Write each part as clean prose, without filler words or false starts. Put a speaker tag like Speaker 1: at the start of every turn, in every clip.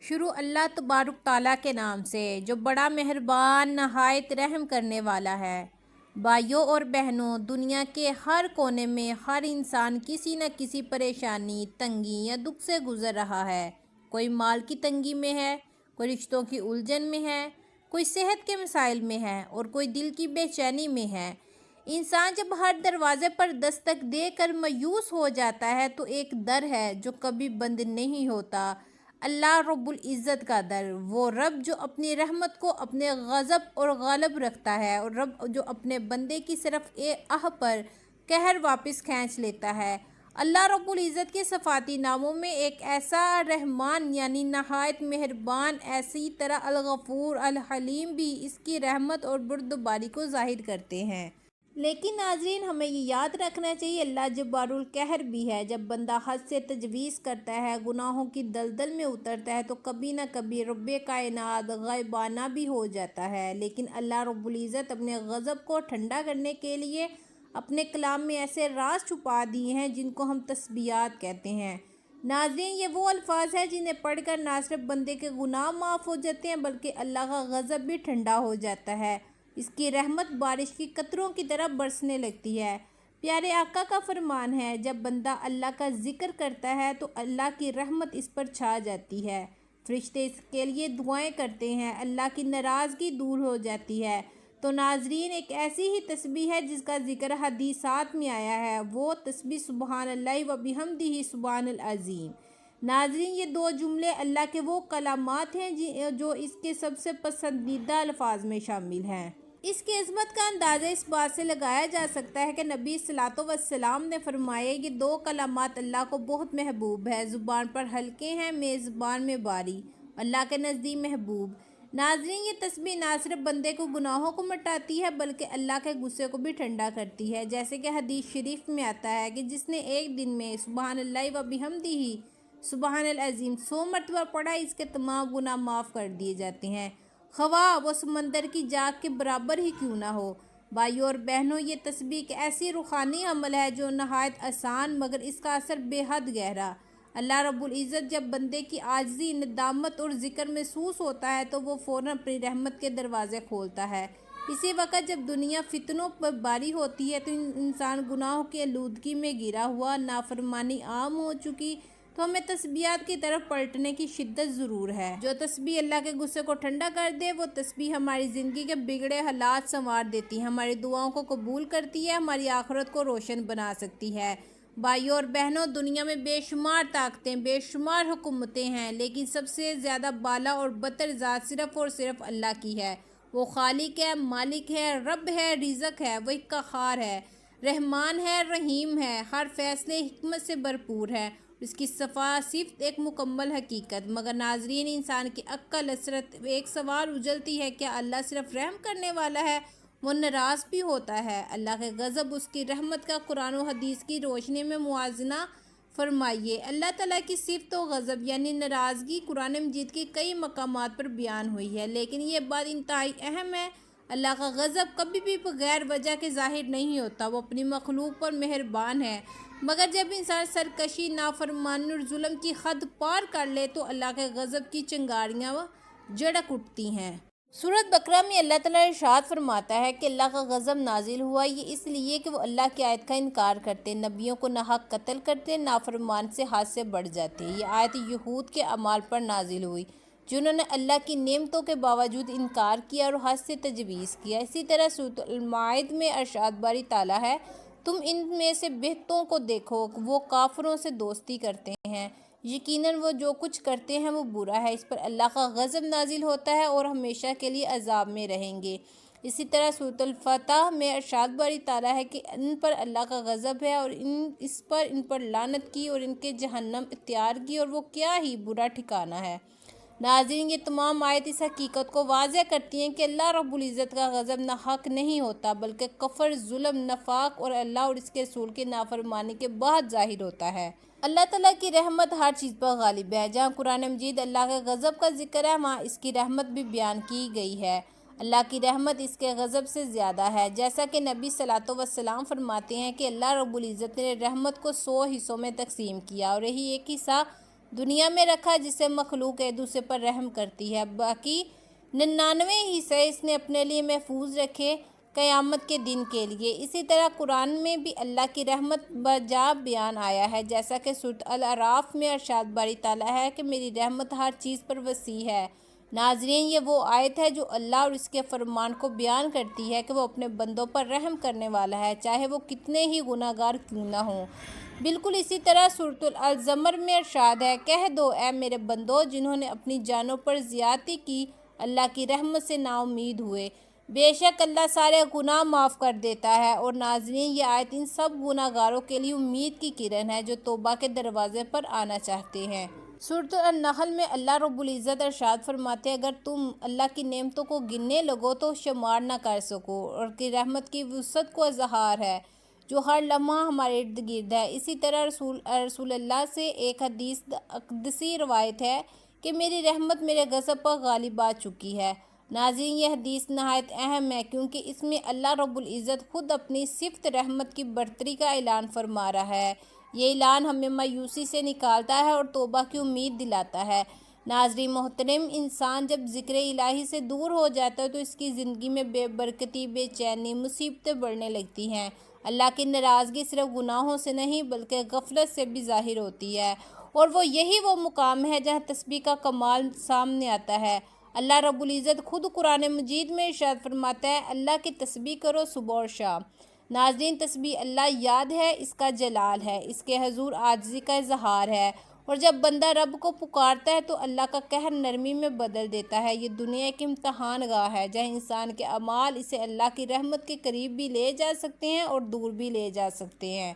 Speaker 1: شروع اللہ تبارک تعالیٰ کے نام سے جو بڑا مہربان نہایت رحم کرنے والا ہے۔ بھائیوں اور بہنوں، دنیا کے ہر کونے میں ہر انسان کسی نہ کسی پریشانی، تنگی یا دکھ سے گزر رہا ہے۔ کوئی مال کی تنگی میں ہے، کوئی رشتوں کی الجھن میں ہے، کوئی صحت کے مسائل میں ہے اور کوئی دل کی بے چینی میں ہے۔ انسان جب ہر دروازے پر دستک دے کر مایوس ہو جاتا ہے تو ایک در ہے جو کبھی بند نہیں ہوتا، اللہ رب العزت کا در۔ وہ رب جو اپنی رحمت کو اپنے غضب اور غالب رکھتا ہے، اور رب جو اپنے بندے کی صرف آہ پر قہر واپس کھینچ لیتا ہے۔ اللہ رب العزت کے صفاتی ناموں میں ایک ایسا رحمان یعنی نہایت مہربان، اسی طرح الغفور الحلیم بھی اس کی رحمت اور بردباری کو ظاہر کرتے ہیں۔ لیکن ناظرین، ہمیں یہ یاد رکھنا چاہیے اللہ جبار القہر بھی ہے۔ جب بندہ حد سے تجاوز کرتا ہے، گناہوں کی دلدل میں اترتا ہے تو کبھی نہ کبھی رب کائنات غضبانہ بھی ہو جاتا ہے۔ لیکن اللہ رب العزت اپنے غضب کو ٹھنڈا کرنے کے لیے اپنے کلام میں ایسے راز چھپا دیے ہیں جن کو ہم تسبیحات کہتے ہیں۔ ناظرین، یہ وہ الفاظ ہیں جنہیں پڑھ کر نہ صرف بندے کے گناہ معاف ہو جاتے ہیں بلکہ اللہ کا غضب بھی ٹھنڈا ہو جاتا ہے۔ اس کی رحمت بارش کی قطروں کی طرح برسنے لگتی ہے۔ پیارے آقا کا فرمان ہے، جب بندہ اللہ کا ذکر کرتا ہے تو اللہ کی رحمت اس پر چھا جاتی ہے۔ فرشتے اس کے لیے دعائیں کرتے ہیں، اللہ کی ناراضگی دور ہو جاتی ہے۔ تو ناظرین، ایک ایسی ہی تسبیح ہے جس کا ذکر حدیثات میں آیا ہے، وہ تسبیح سبحان اللہ و بحمدہ سبحان العظیم۔ ناظرین، یہ دو جملے اللہ کے وہ کلمات ہیں جو اس کے سب سے پسندیدہ الفاظ میں شامل ہیں۔ اس کی عظمت کا اندازہ اس بات سے لگایا جا سکتا ہے کہ نبی صلی اللہ علیہ وسلم نے فرمایا، یہ دو کلمات اللہ کو بہت محبوب ہے، زبان پر ہلکے ہیں، میزبان میں باری، اللہ کے نزدیک محبوب۔ ناظرین، یہ تسبیح نہ صرف بندے کو گناہوں کو مٹاتی ہے بلکہ اللہ کے غصے کو بھی ٹھنڈا کرتی ہے، جیسے کہ حدیث شریف میں آتا ہے کہ جس نے ایک دن میں سبحان اللہ و بحمدہ سبحان العظیم 100 مرتبہ پڑھا، اس کے تمام گناہ معاف کر دیے جاتے ہیں، خواہ وہ سمندر کی جاگ کے برابر ہی کیوں نہ ہو۔ بھائیوں اور بہنوں، یہ تسبیح ایک ایسی روحانی عمل ہے جو نہایت آسان مگر اس کا اثر بے حد گہرا۔ اللہ رب العزت جب بندے کی عاجزی، ندامت اور ذکر محسوس ہوتا ہے تو وہ فوراً اپنی رحمت کے دروازے کھولتا ہے۔ اسی وقت جب دنیا فتنوں پر باری ہوتی ہے تو انسان گناہوں کی آلودگی میں گھرا ہوا، نافرمانی عام ہو چکی، تو ہمیں تسبیحات کی طرف پلٹنے کی شدت ضرور ہے۔ جو تسبیح اللہ کے غصے کو ٹھنڈا کر دے، وہ تسبیح ہماری زندگی کے بگڑے حالات سنوار دیتی ہے، ہماری دعاؤں کو قبول کرتی ہے، ہماری آخرت کو روشن بنا سکتی ہے۔ بھائیوں اور بہنوں، دنیا میں بے شمار طاقتیں، بے شمار حکومتیں ہیں، لیکن سب سے زیادہ بالا اور برتر ذات صرف اور صرف اللہ کی ہے۔ وہ خالق ہے، مالک ہے، رب ہے، رزق ہے، وہ قہار ہے، رحمان ہے، رحیم ہے، ہر فیصلے حکمت سے بھرپور ہے، اس کی صفت ایک مکمل حقیقت۔ مگر ناظرین، انسان کی عقل اثرت ایک سوال اجلتی ہے، کیا اللہ صرف رحم کرنے والا ہے؟ وہ ناراض بھی ہوتا ہے؟ اللہ کے غضب اس کی رحمت کا قرآن و حدیث کی روشنی میں موازنہ فرمائیے۔ اللہ تعالیٰ کی صفت و غضب یعنی ناراضگی قرآن مجید کے کئی مقامات پر بیان ہوئی ہے، لیکن یہ بات انتہائی اہم ہے، اللہ کا غضب کبھی بھی بغیر وجہ کے ظاہر نہیں ہوتا، وہ اپنی مخلوق پر مہربان ہے، مگر جب انسان سرکشی، نافرمانی اور ظلم کی حد پار کر لے تو اللہ کے غضب کی چنگاریاں جھڑک اٹھتی ہیں۔ سورۃ بقرہ میں اللہ تعالیٰ ارشاد فرماتا ہے کہ اللہ کا غضب نازل ہوا، یہ اس لیے کہ وہ اللہ کی آیت کا انکار کرتے، نبیوں کو ناحق قتل کرتے، نافرمان سے حد سے بڑھ جاتے۔ یہ آیت یہود کے اعمال پر نازل ہوئی، جنہوں نے اللہ کی نعمتوں کے باوجود انکار کیا اور حد سے تجاوز کیا۔ اسی طرح سورۃ المائدہ میں ارشاد باری تعالیٰ ہے، تم ان میں سے بہتوں کو دیکھو، وہ کافروں سے دوستی کرتے ہیں، یقیناً وہ جو کچھ کرتے ہیں وہ برا ہے، اس پر اللہ کا غضب نازل ہوتا ہے اور ہمیشہ کے لیے عذاب میں رہیں گے۔ اسی طرح سورۃ الفتح میں ارشاد باری تعالیٰ ہے کہ ان پر اللہ کا غضب ہے اور ان پر لعنت کی اور ان کے جہنم اختیار کی اور وہ کیا ہی برا ٹھکانہ ہے۔ ناظرین، یہ تمام آیت اس حقیقت کو واضح کرتی ہیں کہ اللہ رب العزت کا غضب ناحق نہیں ہوتا بلکہ کفر، ظلم، نفاق اور اللہ اور اس کے رسول کی نافرمانی کے بعد ظاہر ہوتا ہے۔ اللہ تعالیٰ کی رحمت ہر چیز پر غالب ہے۔ جہاں قرآن مجید اللہ کے غضب کا ذکر ہے، وہاں اس کی رحمت بھی بیان کی گئی ہے۔ اللہ کی رحمت اس کے غضب سے زیادہ ہے، جیسا کہ نبی صلی اللہ علیہ وسلم فرماتے ہیں کہ اللہ رب العزت نے رحمت کو 100 حصوں میں تقسیم کیا اور یہی ایک حصہ دنیا میں رکھا جسے مخلوق ایک دوسرے پر رحم کرتی ہے، باقی 99 حصے اس نے اپنے لیے محفوظ رکھے قیامت کے دن کے لیے۔ اسی طرح قرآن میں بھی اللہ کی رحمت بجا بیان آیا ہے، جیسا کہ سورۃ الاعراف میں ارشاد باری تعالیٰ ہے کہ میری رحمت ہر چیز پر وسیع ہے۔ ناظرین، یہ وہ آیت ہے جو اللہ اور اس کے فرمان کو بیان کرتی ہے کہ وہ اپنے بندوں پر رحم کرنے والا ہے، چاہے وہ کتنے ہی گناہ گار کیوں نہ ہوں۔ بالکل اسی طرح سورۃ الزمر میں ارشاد ہے، کہہ دو اے میرے بندو جنہوں نے اپنی جانوں پر زیادتی کی، اللہ کی رحمت سے نا امید ہوئے، بے شک اللہ سارے گناہ معاف کر دیتا ہے۔ اور ناظرین، یہ آیت ان سب گناہ گاروں کے لیے امید کی کرن ہے جو توبہ کے دروازے پر آنا چاہتے ہیں۔ سورۃ النحل میں اللہ رب العزت ارشاد فرماتے ہیں، اگر تم اللہ کی نعمتوں کو گننے لگو تو شمار نہ کر سکو، اور کی رحمت کی وسعت کو اظہار ہے جو ہر لمحہ ہمارے ارد گرد ہے۔ اسی طرح رسول اللہ سے ایک حدیث قدسی روایت ہے کہ میری رحمت میرے غضب پر غالب آ چکی ہے۔ ناظرین، یہ حدیث نہایت اہم ہے کیونکہ اس میں اللہ رب العزت خود اپنی صفت رحمت کی برتری کا اعلان فرما رہا ہے۔ یہ اعلان ہمیں مایوسی سے نکالتا ہے اور توبہ کی امید دلاتا ہے۔ ناظرین محترم، انسان جب ذکر الہی سے دور ہو جاتا ہے تو اس کی زندگی میں بے برکتی، بے چینی، مصیبتیں بڑھنے لگتی ہیں۔ اللہ کی ناراضگی صرف گناہوں سے نہیں بلکہ غفلت سے بھی ظاہر ہوتی ہے، اور یہی وہ مقام ہے جہاں تسبیح کا کمال سامنے آتا ہے۔ اللہ رب العزت خود قرآن مجید میں ارشاد فرماتا ہے، اللہ کی تسبیح کرو صبح اور شام۔ ناظرین، تسبیح اللہ یاد ہے، اس کا جلال ہے، اس کے حضور عاجزی کا اظہار ہے، اور جب بندہ رب کو پکارتا ہے تو اللہ کا قہر نرمی میں بدل دیتا ہے۔ یہ دنیا ایک امتحان گاہ ہے جہاں انسان کے اعمال اسے اللہ کی رحمت کے قریب بھی لے جا سکتے ہیں اور دور بھی لے جا سکتے ہیں،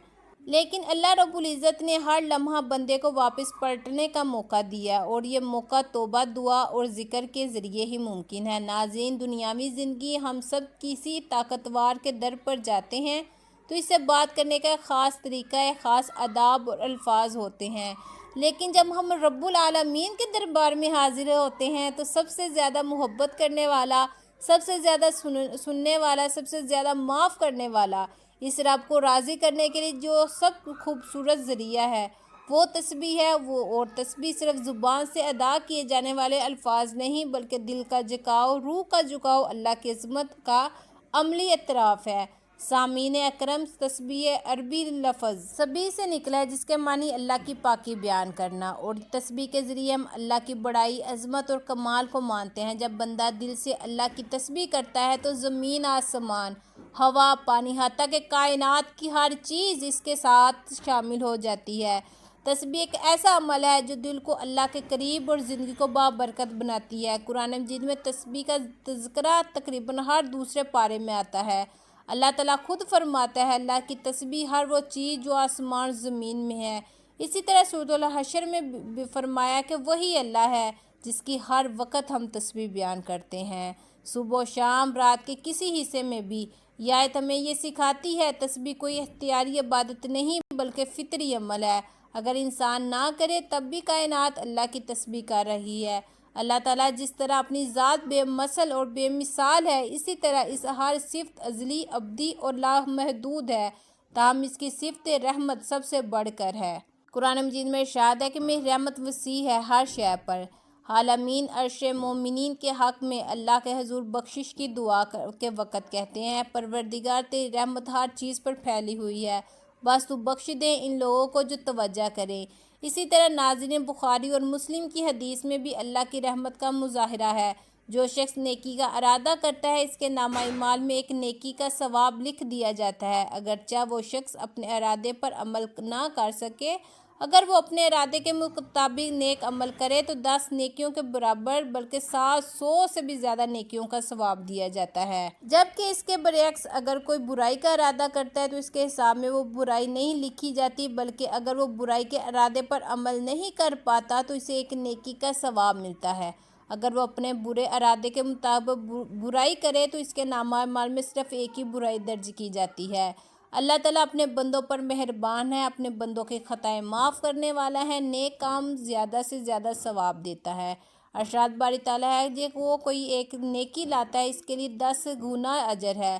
Speaker 1: لیکن اللہ رب العزت نے ہر لمحہ بندے کو واپس پلٹنے کا موقع دیا، اور یہ موقع توبہ، دعا اور ذکر کے ذریعے ہی ممکن ہے۔ ناظرین، دنیاوی زندگی ہم سب کسی طاقتور کے در پر جاتے ہیں تو اس سے بات کرنے کا ایک خاص طریقہ، ایک خاص آداب اور الفاظ ہوتے ہیں، لیکن جب ہم رب العالمین کے دربار میں حاضر ہوتے ہیں تو سب سے زیادہ محبت کرنے والا، سب سے زیادہ سننے والا، سب سے زیادہ معاف کرنے والا، اس رب کو راضی کرنے کے لیے جو سب خوبصورت ذریعہ ہے وہ تسبیح ہے۔ اور تسبیح صرف زبان سے ادا کیے جانے والے الفاظ نہیں بلکہ دل کا جھکاؤ، روح کا جھکاؤ اللہ کی عظمت کا عملی اعتراف ہے۔ سامعین اکرم، تسبیح عربی لفظ تسبیح سے نکلا ہے جس کے معنی اللہ کی پاکی بیان کرنا، اور تسبیح کے ذریعے ہم اللہ کی بڑائی، عظمت اور کمال کو مانتے ہیں۔ جب بندہ دل سے اللہ کی تسبیح کرتا ہے تو زمین، آسمان، ہوا، پانی، حتیٰ کہ کائنات کی ہر چیز اس کے ساتھ شامل ہو جاتی ہے۔ تسبیح ایک ایسا عمل ہے جو دل کو اللہ کے قریب اور زندگی کو بابرکت بناتی ہے۔ قرآن مجید میں تسبیح کا تذکرہ تقریباً ہر دوسرے پارے میں آتا ہے۔ اللہ تعالیٰ خود فرماتا ہے، اللہ کی تسبیح ہر وہ چیز جو آسمان اور زمین میں ہے۔ اسی طرح سورۃ الحشر میں بھی فرمایا کہ وہی اللہ ہے جس کی ہر وقت ہم تسبیح بیان کرتے ہیں، صبح و شام، رات کے کسی حصے میں بھی۔ یہ آیت ہمیں یہ سکھاتی ہے، تسبیح کوئی اختیاری عبادت نہیں بلکہ فطری عمل ہے۔ اگر انسان نہ کرے تب بھی کائنات اللہ کی تسبیح کر رہی ہے۔ اللہ تعالیٰ جس طرح اپنی ذات بے مثل اور بے مثال ہے، اسی طرح اس ہر صفت ازلی، ابدی اور لامحدود ہے، تاہم اس کی صفت رحمت سب سے بڑھ کر ہے۔ قرآن مجید میں ارشاد ہے کہ میری رحمت وسیع ہے ہر شے پر۔ عالمین عرش مومنین کے حق میں اللہ کے حضور بخشش کی دعا کے وقت کہتے ہیں، پروردگار تیری رحمت ہر چیز پر پھیلی ہوئی ہے، بس تو بخش دے ان لوگوں کو جو توجہ کریں۔ اسی طرح ناظرین، بخاری اور مسلم کی حدیث میں بھی اللہ کی رحمت کا مظاہرہ ہے، جو شخص نیکی کا ارادہ کرتا ہے اس کے نامہ اعمال میں ایک نیکی کا ثواب لکھ دیا جاتا ہے، اگرچہ وہ شخص اپنے ارادے پر عمل نہ کر سکے۔ اگر وہ اپنے ارادے کے مطابق نیک عمل کرے تو 10 نیکیوں کے برابر بلکہ 100 سے بھی زیادہ نیکیوں کا ثواب دیا جاتا ہے، جبکہ اس کے برعکس اگر کوئی برائی کا ارادہ کرتا ہے تو اس کے حساب میں وہ برائی نہیں لکھی جاتی، بلکہ اگر وہ برائی کے ارادے پر عمل نہیں کر پاتا تو اسے ایک نیکی کا ثواب ملتا ہے۔ اگر وہ اپنے برے ارادے کے مطابق برائی کرے تو اس کے نامہ اعمال میں صرف ایک ہی برائی درج کی جاتی ہے۔ اللہ تعالیٰ اپنے بندوں پر مہربان ہے، اپنے بندوں کی خطائیں معاف کرنے والا ہے، نیک کام زیادہ سے زیادہ ثواب دیتا ہے۔ ارشاد باری تعالیٰ ہے کہ وہ کوئی ایک نیکی لاتا ہے اس کے لیے 10 گنا اجر ہے،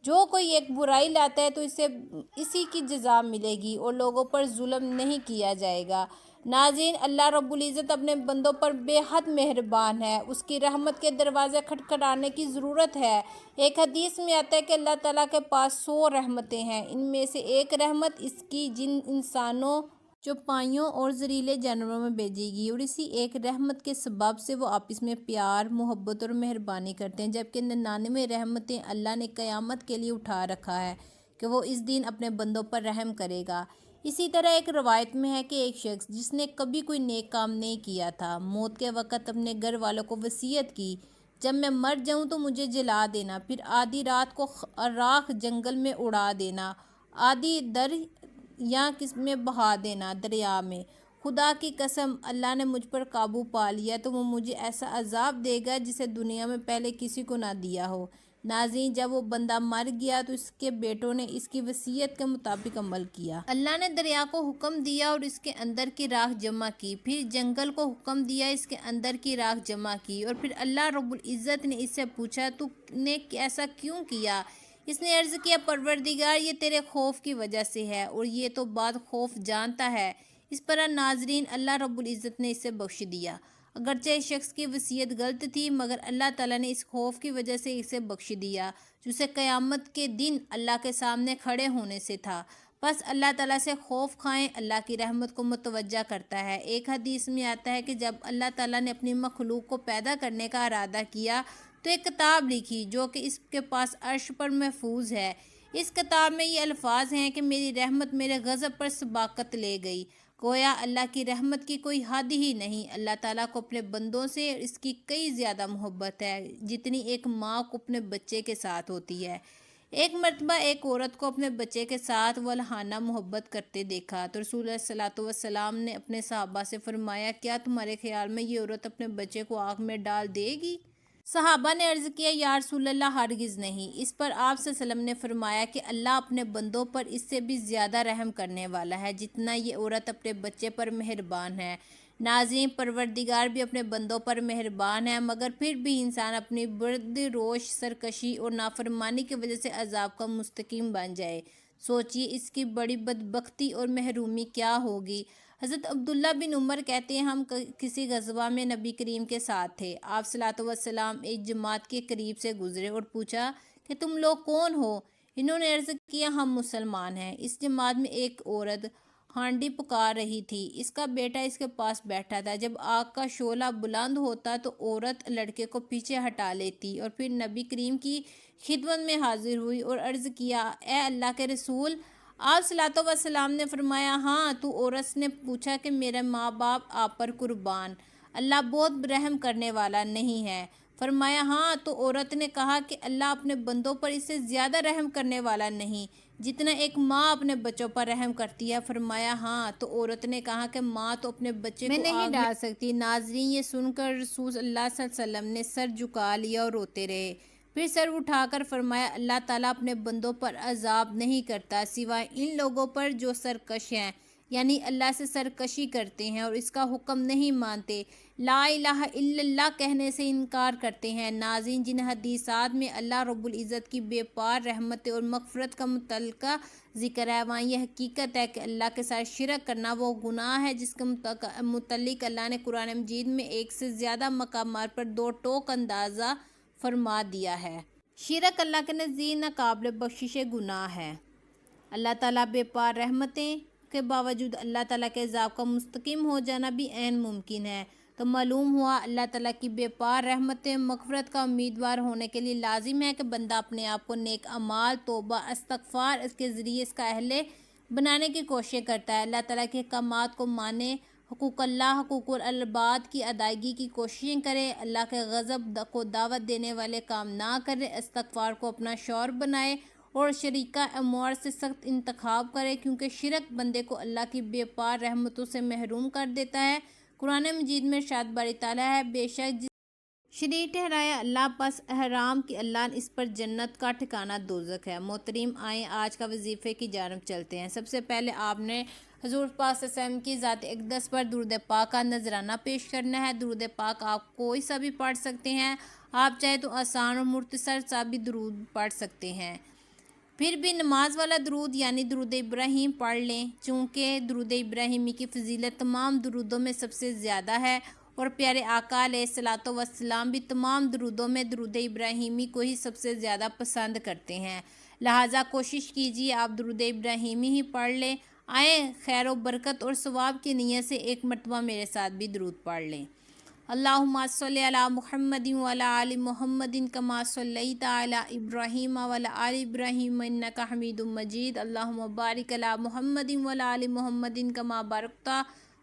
Speaker 1: جو کوئی ایک برائی لاتا ہے تو اسے اسی کی جزا ملے گی اور لوگوں پر ظلم نہیں کیا جائے گا۔ ناظرین، اللہ رب العزت اپنے بندوں پر بے حد مہربان ہے، اس کی رحمت کے دروازے کھٹکھٹانے کی ضرورت ہے۔ ایک حدیث میں آتا ہے کہ اللہ تعالیٰ کے پاس 100 رحمتیں ہیں، ان میں سے ایک رحمت اس کی جن انسانوں، چوپائیوں اور زہریلے جانوروں میں بھیجے گی، اور اسی ایک رحمت کے سبب سے وہ آپس میں پیار، محبت اور مہربانی کرتے ہیں، جبکہ 99 رحمتیں اللہ نے قیامت کے لیے اٹھا رکھا ہے کہ وہ اس دن اپنے بندوں پر رحم کرے گا۔ اسی طرح ایک روایت میں ہے کہ ایک شخص جس نے کبھی کوئی نیک کام نہیں کیا تھا، موت کے وقت اپنے گھر والوں کو وصیت کی، جب میں مر جاؤں تو مجھے جلا دینا، پھر آدھی رات کو راکھ جنگل میں اڑا دینا، آدھی یا کس میں بہا دینا، دریا میں۔ خدا کی قسم، اللہ نے مجھ پر قابو پا لیا تو وہ مجھے ایسا عذاب دے گا جسے دنیا میں پہلے کسی کو نہ دیا ہو۔ ناظرین، جب وہ بندہ مر گیا تو اس کے بیٹوں نے اس کی وصیت کے مطابق عمل کیا۔ اللہ نے دریا کو حکم دیا اور اس کے اندر کی راکھ جمع کی، پھر جنگل کو حکم دیا، اس کے اندر کی راکھ جمع کی، اور پھر اللہ رب العزت نے اس سے پوچھا تو نے ایسا کیوں کیا؟ اس نے عرض کیا، پروردگار، یہ تیرے خوف کی وجہ سے ہے، اور یہ تو بات خوف جانتا ہے۔ اس پر ناظرین، اللہ رب العزت نے اسے بخش دیا۔ اگرچہ اس شخص کی وصیت غلط تھی، مگر اللہ تعالیٰ نے اس خوف کی وجہ سے اسے بخش دیا جو اسے قیامت کے دن اللہ کے سامنے کھڑے ہونے سے تھا۔ بس اللہ تعالیٰ سے خوف کھائیں، اللہ کی رحمت کو متوجہ کرتا ہے۔ ایک حدیث میں آتا ہے کہ جب اللہ تعالیٰ نے اپنی مخلوق کو پیدا کرنے کا ارادہ کیا تو ایک کتاب لکھی جو کہ اس کے پاس عرش پر محفوظ ہے۔ اس کتاب میں یہ الفاظ ہیں کہ میری رحمت میرے غضب پر سبقت لے گئی۔ گویا اللہ کی رحمت کی کوئی حد ہی نہیں۔ اللہ تعالیٰ کو اپنے بندوں سے اس کی کئی زیادہ محبت ہے جتنی ایک ماں کو اپنے بچے کے ساتھ ہوتی ہے۔ ایک مرتبہ ایک عورت کو اپنے بچے کے ساتھ والہانہ محبت کرتے دیکھا تو رسول اللہ صلی اللہ علیہ وسلم نے اپنے صحابہ سے فرمایا، کیا تمہارے خیال میں یہ عورت اپنے بچے کو آگ میں ڈال دے گی؟ صحابہ نے عرض کیا، یا رسول اللہ، ہرگز نہیں۔ اس پر آپ صلی اللہ علیہ وسلم نے فرمایا کہ اللہ اپنے بندوں پر اس سے بھی زیادہ رحم کرنے والا ہے جتنا یہ عورت اپنے بچے پر مہربان ہے۔ ناظرین، پروردگار بھی اپنے بندوں پر مہربان ہے، مگر پھر بھی انسان اپنی بردروش، سرکشی اور نافرمانی کی وجہ سے عذاب کا مستحق بن جائے۔ سوچئے اس کی بڑی بدبختی اور محرومی کیا ہوگی۔ حضرت عبداللہ بن عمر کہتے ہیں، ہم کسی غزوہ میں نبی کریم کے ساتھ تھے۔ آپ صلی اللہ علیہ وسلم ایک جماعت کے قریب سے گزرے اور پوچھا کہ تم لوگ کون ہو؟ انہوں نے عرض کیا، ہم مسلمان ہیں۔ اس جماعت میں ایک عورت ہانڈی پکار رہی تھی، اس کا بیٹا اس کے پاس بیٹھا تھا۔ جب آگ کا شعلہ بلند ہوتا تو عورت لڑکے کو پیچھے ہٹا لیتی اور پھر نبی کریم کی خدمت میں حاضر ہوئی اور عرض کیا، اے اللہ کے رسول! آپ صلی اللہ علیہ وسلم نے فرمایا، ہاں تو؟ عورت نے پوچھا کہ میرے ماں باپ آپ پر قربان، اللہ بہت رحم کرنے والا نہیں ہے؟ فرمایا، ہاں تو؟ عورت نے کہا کہ اللہ اپنے بندوں پر اس سے زیادہ رحم کرنے والا نہیں جتنا ایک ماں اپنے بچوں پر رحم کرتی ہے؟ فرمایا، ہاں تو؟ عورت نے کہا کہ ماں تو اپنے بچے کو نہیں ڈال سکتی۔ ناظرین، یہ سن کر رسول اللہ صلی اللہ علیہ وسلم نے سر جھکا لیا اور روتے رہے، پھر سر اٹھا کر فرمایا، اللہ تعالیٰ اپنے بندوں پر عذاب نہیں کرتا سوائے ان لوگوں پر جو سرکش ہیں، یعنی اللہ سے سرکشی کرتے ہیں اور اس کا حکم نہیں مانتے، لا الہ الا اللہ کہنے سے انکار کرتے ہیں۔ ناظرین، جن حدیثات میں اللہ رب العزت کی بے پار رحمت اور مغفرت کا متعلقہ ذکر ہے، وہاں یہ حقیقت ہے کہ اللہ کے ساتھ شرک کرنا وہ گناہ ہے جس کے متعلق اللہ نے قرآن مجید میں ایک سے زیادہ مقامات پر دو ٹوک اندازہ فرما دیا ہے۔ شرک اللہ کے نزدیک ناقابل بخشش گناہ ہے۔ اللہ تعالیٰ بے پار رحمتیں کے باوجود اللہ تعالیٰ کے عذاب کا مستحق ہو جانا بھی عین ممکن ہے۔ تو معلوم ہوا اللہ تعالیٰ کی بے پار رحمتیں مغفرت کا امیدوار ہونے کے لیے لازم ہے کہ بندہ اپنے آپ کو نیک اعمال، توبہ، استغفار اس کے ذریعے اس کا اہل بنانے کی کوشش کرتا ہے، اللہ تعالیٰ کے احکامات کو مانے، حقوق اللہ، حقوق العباد کی ادائیگی کی کوششیں کرے، اللہ کے غضب کو دعوت دینے والے کام نہ کرے، استغفار کو اپنا شعار بنائے اور شریکہ اموال سے سخت انتخاب کرے، کیونکہ شرک بندے کو اللہ کی بے پار رحمتوں سے محروم کر دیتا ہے۔ قرآن مجید میں ارشاد باری تعالیٰ ہے، بے شک جس شریک ٹھہرایا اللہ پس احرام کی اللہ اس پر جنت کا ٹھکانہ دوزخ ہے۔ محترم، آئیں آج کا وظیفے کی جانب چلتے ہیں۔ سب سے پہلے آپ نے حضور پاک صلی اللہ علیہ وسلم کی ذات اقدس پر درود پاک کا نذرانہ پیش کرنا ہے۔ درود پاک آپ کوئی سا بھی پڑھ سکتے ہیں، آپ چاہے تو آسان اور مختصر سا بھی درود پڑھ سکتے ہیں۔ پھر بھی نماز والا درود یعنی درود ابراہیم پڑھ لیں، چونکہ درود ابراہیمی کی فضیلت تمام درودوں میں سب سے زیادہ ہے، اور پیارے آقا علیہ الصلوۃ والسلام بھی تمام درودوں میں درود ابراہیمی کو ہی سب سے زیادہ پسند کرتے ہیں، لہٰذا کوشش کیجیے آپ درود ابراہیمی ہی پڑھ لیں۔ آئیں خیر و برکت اور ثواب کی نیت سے ایک مرتبہ میرے ساتھ بھی درود پڑھ لیں۔ اللہم صلی علی محمد وعلی آل محمد کما صلیت علی ابراہیم وعلی آل ابراہیم انک حمید مجید، اللہم بارک علی محمد وعلی آل محمد کما بارکت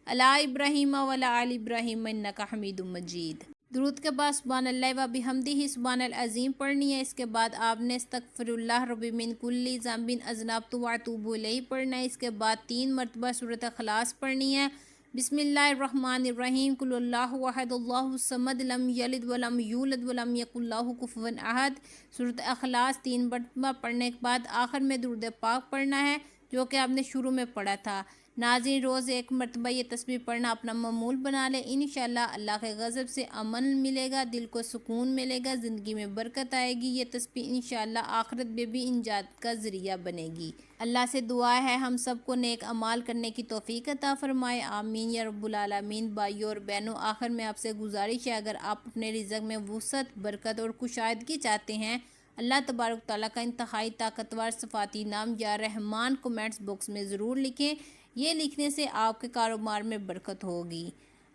Speaker 1: علی ابراہیم وعلی آل ابراہیم انک حمید مجید۔ درود کے بعد سبحان اللہ و بحمدہ سبحان العظیم پڑھنی ہے۔ اس کے بعد آپ نے استغفر اللہ ربی من کل ذنب اذنبت واتوب الیہ پڑھنا ہے۔ اس کے بعد 3 مرتبہ سورۃ اخلاص پڑھنی ہے۔ بسم اللہ الرحمن الرحیم، قل اللہ احد اللہ الصمد لم یلد ولم یولد ولم یکن لہ کفوا احد۔ سورۃ اخلاص 3 مرتبہ پڑھنے کے بعد آخر میں درود پاک پڑھنا ہے، جو کہ آپ نے شروع میں پڑھا تھا۔ ناظرین، روز 1 مرتبہ یہ تسبیح پڑھنا اپنا معمول بنا لیں، انشاءاللہ اللہ کے غضب سے امن ملے گا، دل کو سکون ملے گا، زندگی میں برکت آئے گی۔ یہ تسبیح انشاءاللہ آخرت میں بھی نجات کا ذریعہ بنے گی۔ اللہ سے دعا ہے ہم سب کو نیک اعمال کرنے کی توفیق عطا فرمائے، آمین یا رب العالمین۔ بھائیو اور بہنوں، آخر میں آپ سے گزارش ہے، اگر آپ اپنے رزق میں وسعت، برکت اور کشادگی چاہتے ہیں، اللہ تبارک تعالیٰ کا انتہائی طاقتور صفاتی نام یا رحمان کومنٹس باکس میں ضرور لکھیں۔ یہ لکھنے سے آپ کے کاروبار میں برکت ہوگی۔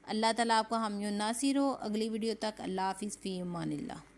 Speaker 1: اللہ تعالیٰ آپ کا حامی و ناصر ہو۔ اگلی ویڈیو تک اللہ حافظ، فی امان اللہ۔